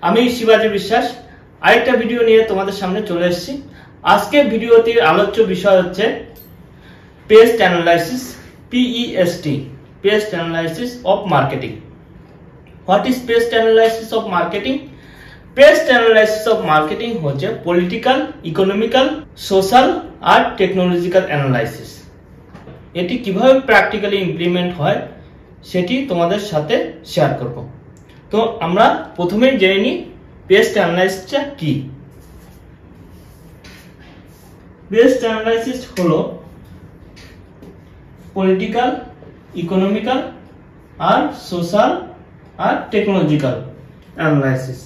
আমি শিবাজি বিশ্বাস আরেকটা ভিডিও নিয়ে তোমাদের সামনে চলে এসেছি। আজকের ভিডিওটির আলোচ্য বিষয় হচ্ছে pest analysis, PEST, pest analysis of marketing. What is pest analysis of marketing? Pest analysis of marketing হচ্ছে পলিটিক্যাল, ইকোনমিক্যাল, সোশ্যাল আর টেকনোলজিক্যাল অ্যানালাইসিস। এটি কিভাবে প্র্যাকটিক্যালি ইমপ্লিমেন্ট হয় সেটি তোমাদের সাথে শেয়ার করব। তো আমরা প্রথমেই জেনে নিই পেস্ট অ্যানালাইসিসটা কি। পেস্ট অ্যানালাইসিস হলো পলিটিক্যাল, ইকোনমিক্যাল আর সোশ্যাল আর টেকনোলজিক্যাল অ্যানালাইসিস।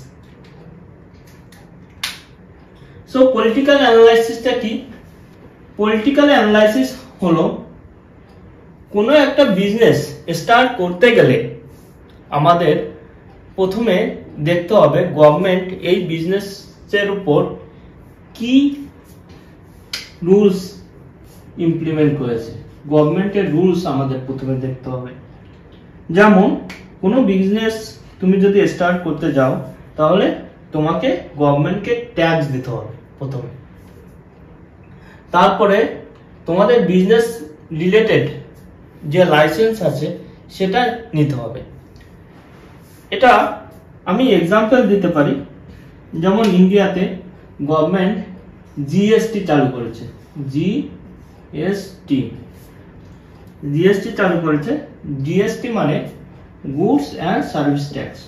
সো পলিটিক্যাল অ্যানালাইসিসটা কি? পলিটিক্যাল অ্যানালাইসিস হলো কোনো একটা বিজনেস স্টার্ট করতে গেলে আমাদের প্রথমে দেখতে হবে গভর্নমেন্ট এই বিজনেসের উপর কি রুলস ইমপ্লিমেন্ট করেছে। গভর্নমেন্টের রুলস আমাদের প্রথমে দেখতে হবে। যেমন কোনো বিজনেস তুমি যদি স্টার্ট করতে যাও তাহলে তোমাকে গভর্নমেন্টকে ট্যাক্স দিতে হবে প্রথমে। তারপরে তোমাদের বিজনেস রিলেটেড যে লাইসেন্স আছে সেটা নিতে হবে। এটা আমি এক্সাম্পল দিতে পারি। যেমন ইন্ডিয়াতে গভর্নমেন্ট জিএসটি চালু করেছে। জিএসটি চালু করেছে। জিএসটি মানে goods and service tax.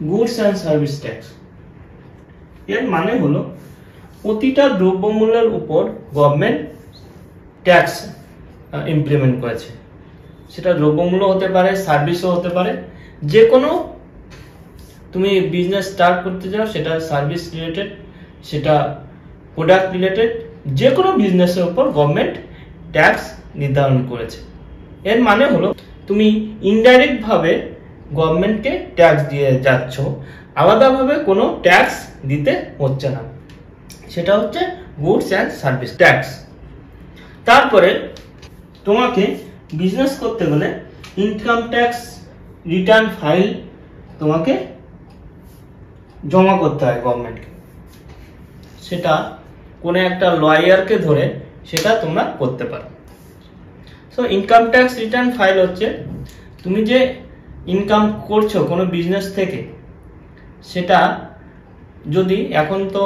Goods and service tax এর মানে হলো প্রতিটা দ্রব্যমূল্যের উপর গভর্নমেন্ট ট্যাক্স ইমপ্লিমেন্ট করেছে। সেটা দ্রব্যমূল্য হতে পারে, সার্ভিসও হতে পারে। যে কোনো তুমি বিজনেস স্টার্ট করতে যাও, সেটা সার্ভিস রিলেটেড, সেটা প্রোডাক্ট রিলেটেড, যে কোনো বিজনেসের উপর গভর্নমেন্ট ট্যাক্স নির্ধারণ করেছে। এর মানে হলো তুমি ইনডাইরেক্ট ভাবে গভর্নমেন্টকে ট্যাক্স দিয়ে যাচ্ছ, আলাদাভাবে কোনো ট্যাক্স দিতে হচ্ছে না। সেটা হচ্ছে গুডস অ্যান্ড সার্ভিস ট্যাক্স। তারপরে তোমাকে বিজনেস করতে গেলে ইনকাম ট্যাক্স রিটার্ন ফাইল তোমাকে জমা করতে হয় গভর্নমেন্টকে। সেটা কোনো একটা লয়ারকে ধরে সেটা তোমরা করতে পারো। So income tax return file হচ্ছে তুমি যে ইনকাম করছো কোনো বিজনেস থেকে, সেটা যদি এখন তো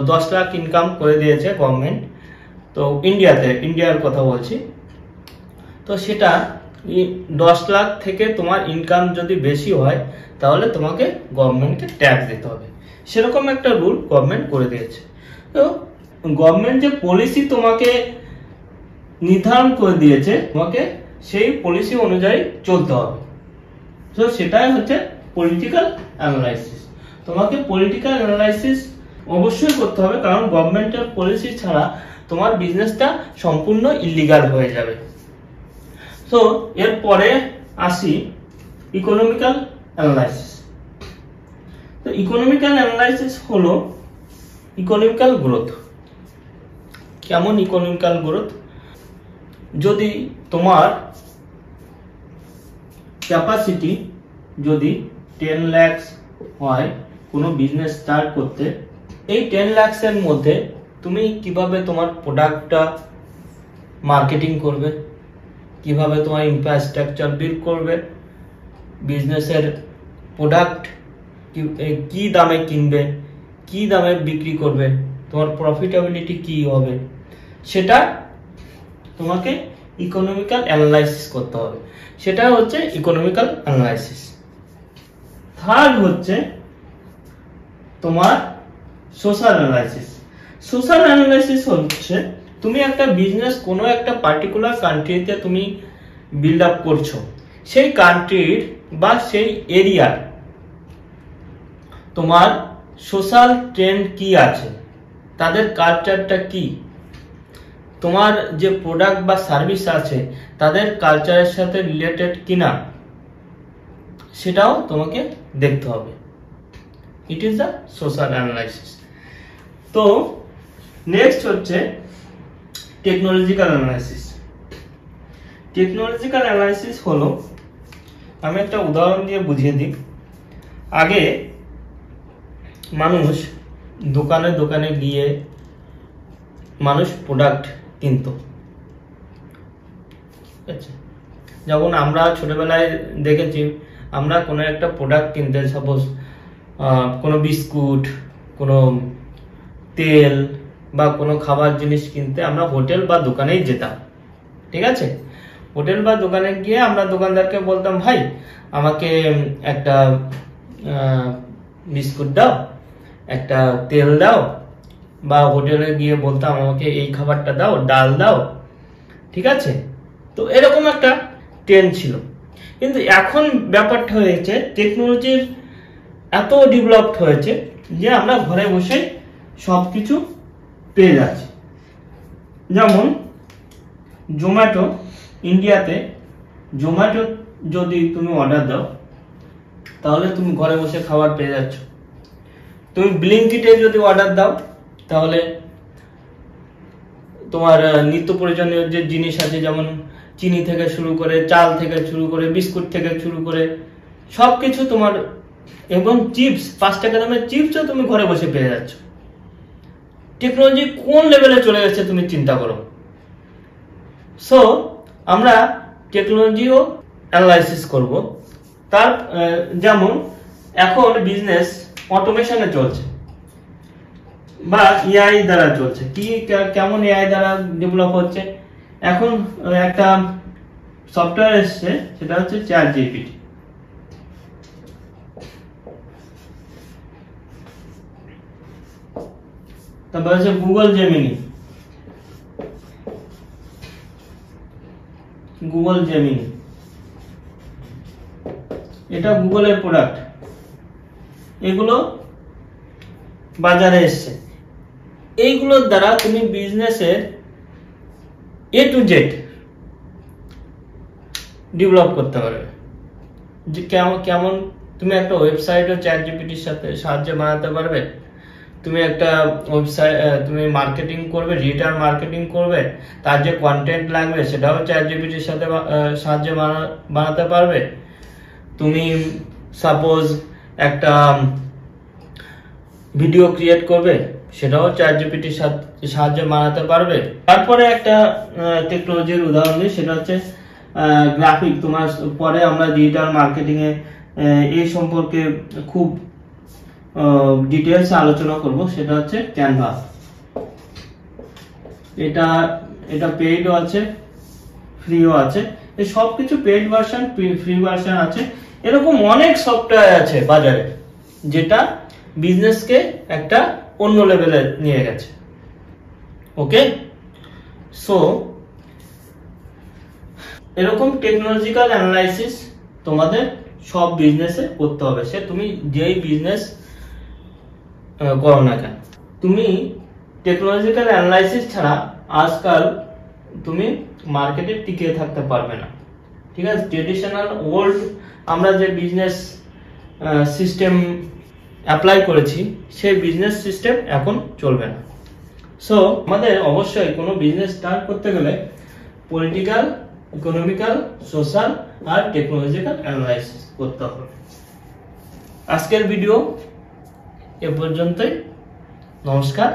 10 লাখ ইনকাম করে দিয়েছে গভর্নমেন্ট, তো ইন্ডিয়ার কথা বলছি। তো সেটা 10 লাখ থেকে তোমার ইনকাম যদি বেশি হয় তাহলে তোমাকে গভর্নমেন্টকে ট্যাক্স দিতে হবে। সেরকম একটা রুল গভর্নমেন্ট করে দিয়েছে। তো গভর্নমেন্ট যে পলিসি তোমাকে নির্ধারণ করে দিয়েছে, তোমাকে সেই পলিসি অনুযায়ী চলতে হবে। তো সেটাই হচ্ছে পলিটিক্যাল অ্যানালাইসিস। তোমাকে পলিটিক্যাল অ্যানালাইসিস অবশ্যই করতে হবে, কারণ গভর্নমেন্টের পলিসি ছাড়া তোমার বিজনেসটা সম্পূর্ণ ইলিগাল হয়ে যাবে। তো এরপরে আসি ইকোনমিক্যাল অ্যানালাইসিস। তো ইকোনমিক্যাল অ্যানালাইসিস হলো ইকোনমিক্যাল গ্রোথ। কেমন ইকোনমিক্যাল গ্রোথ? যদি তোমার ক্যাপাসিটি যদি 10 লাখ হয় কোনো বিজনেস স্টার্ট করতে, এই 10 লাখের মধ্যে তুমি কিভাবে তোমার প্রোডাক্টটা মার্কেটিং করবে, কিভাবে তোমার ইনফ্রাস্ট্রাকচার বিল্ড করবে, বিজনেসের প্রোডাক্ট কি দামে কিনবে, কি দামে বিক্রি করবে, তোমার প্রফিটেবিলিটি কি হবে, সেটা তোমাকে ইকোনমিক্যাল অ্যানালাইসিস করতে হবে। সেটা হচ্ছে ইকোনমিক্যাল অ্যানালাইসিস। থার্ড হচ্ছে তোমার সোশ্যাল অ্যানালাইসিস। সোশ্যাল অ্যানালাইসিস হচ্ছে তুমি একটা বিজনেস কোনো একটা পার্টিকুলার কান্ট্রিতে তুমি বিল্ড আপ করছো, সেই কান্ট্রির বা সেই এরিয়ার তোমার সোশ্যাল ট্রেন্ড কি আছে, তাদের কালচারটা কি, তোমার যে প্রোডাক্ট বা সার্ভিস আছে তাদের কালচারের সাথে রিলেটেড কিনা, সেটাও তোমাকে দেখতে হবে। It is the social analysis. তো নেক্সট হচ্ছে টেকনোলজিক্যাল অ্যানালাইসিস। টেকনোলজিক্যাল অ্যানালাইসিস হলো, আমি একটা উদাহরণ দিয়ে বুঝিয়ে দিই। আগে মানুষ দোকানে দোকানে গিয়ে মানুষ প্রোডাক্ট কিনতো। ঠিক আছে, যখন আমরা ছোটবেলায় দেখেছি, আমরা কোনো একটা প্রোডাক্ট কিনতে, সাপোজ কোনো বিস্কুট, কোনো তেল বা কোনো খাবার জিনিস কিনতে আমরা হোটেল বা দোকানেই যেতাম। ঠিক আছে, হোটেল বা দোকানে গিয়ে আমরা দোকানদারকে বলতাম, ভাই আমাকে একটা বিস্কুট দাও, একটা তেল দাও, বা হোটেলে গিয়ে বলতাম আমাকে এই খাবারটা দাও, ডাল দাও। ঠিক আছে, তো এরকম একটা ট্রেন্ড ছিল। কিন্তু এখন ব্যাপারটা হয়েছে, টেকনোলজির এত ডেভেলপড হয়েছে যে আমরা ঘরে বসে সবকিছু পেয়ে যাচ্ছি। যেমন জোম্যাটো, ইন্ডিয়াতে জোম্যাটো যদি তুমি অর্ডার দাও তাহলে তুমি ঘরে বসে খাবার পেয়ে যাচ্ছ। তুমি ব্লিঙ্কিটে যদি অর্ডার দাও তাহলে তোমার নিত্য প্রয়োজনীয় যে জিনিস আছে, যেমন চিনি থেকে শুরু করে, চাল থেকে শুরু করে, বিস্কুট থেকে শুরু করে সবকিছু তোমার, এবং চিপস, 5 টাকা দামের চিপসও তুমি ঘরে বসে পেয়ে যাচ্ছ। টেকনোলজি কোন লেভেলে চলে গেছে তুমি চিন্তা করো। সো আমরা টেকনোলজিও অ্যানালাইসিস করব। তার যেমন এখন বিজনেস অটোমেশনে চলছে বা এআই দ্বারা চলছে। কি কেমন এআই দ্বারা ডেভেলপ হচ্ছে? এখন একটা সফটওয়্যার এসছে, সেটা হচ্ছে চ্যাট জিপিটি। তারপর হচ্ছে গুগল জেমিনি। গুগল জেমিনি এটা গুগলের প্রোডাক্ট। এগুলো বাজারে এসছে। এইগুলোর দ্বারা তুমি বিজনেসের এ টু জেড ডেভেলপ করতে পারবে। যে কেমন তুমি একটা ওয়েবসাইটও চ্যাট জিপিটির সাহায্যে বানাতে পারবে। তুমি একটা ওয়েবসাইট, তুমি মার্কেটিং করবে, ডিজিটাল মার্কেটিং করবে, তার যে কন্টেন্ট লাগবে সেটাও চ্যাট জিপিটির সাহায্যে বানাতে পারবে। তুমি সাপোজ একটা ভিডিও ক্রিয়েট করবে, সেটাও চ্যাট জিপিটির সাহায্যে বানাতে পারবে। তারপরে একটা টেকনোলজির উদাহরণ দিই, সেটা হচ্ছে গ্রাফিক। তোমার পরে আমরা ডিজিটাল মার্কেটিং এ এই সম্পর্কে খুব ডিটেলস আলোচনা করব, সেটা হচ্ছে ক্যানভা। এটা পেইডও আছে, ফ্রিও আছে। এই সবকিছু পেইড ভার্সন, ফ্রি ভার্সন আছে। এরকম অনেক সফটওয়্যার আছে বাজারে যেটা বিজনেসকে একটা অন্য লেভেলে নিয়ে গেছে। ওকে, সো এরকম টেকনোলজিক্যাল অ্যানালাইসিস তোমাদের সব বিজনেসে করতে হবে। সে তুমি যেই বিজনেস করো না কেন, তুমি টেকনোলজিক্যাল অ্যানালাইসিস ছাড়া আজকাল তুমি মার্কেটে টিকে থাকতে পারবে না। ঠিক আছে, ট্রেডিশনাল ওল্ড আমরা যে বিজনেস সিস্টেম অ্যাপ্লাই করেছি, সেই বিজনেস সিস্টেম এখন চলবে না। সো আমাদের অবশ্যই কোনো বিজনেস স্টার্ট করতে গেলে পলিটিক্যাল, ইকোনমিক্যাল, সোশ্যাল আর টেকনোলজিক্যাল অ্যানালাইসিস করতে হবে। আজকের ভিডিও এ পর্যন্তই। নমস্কার।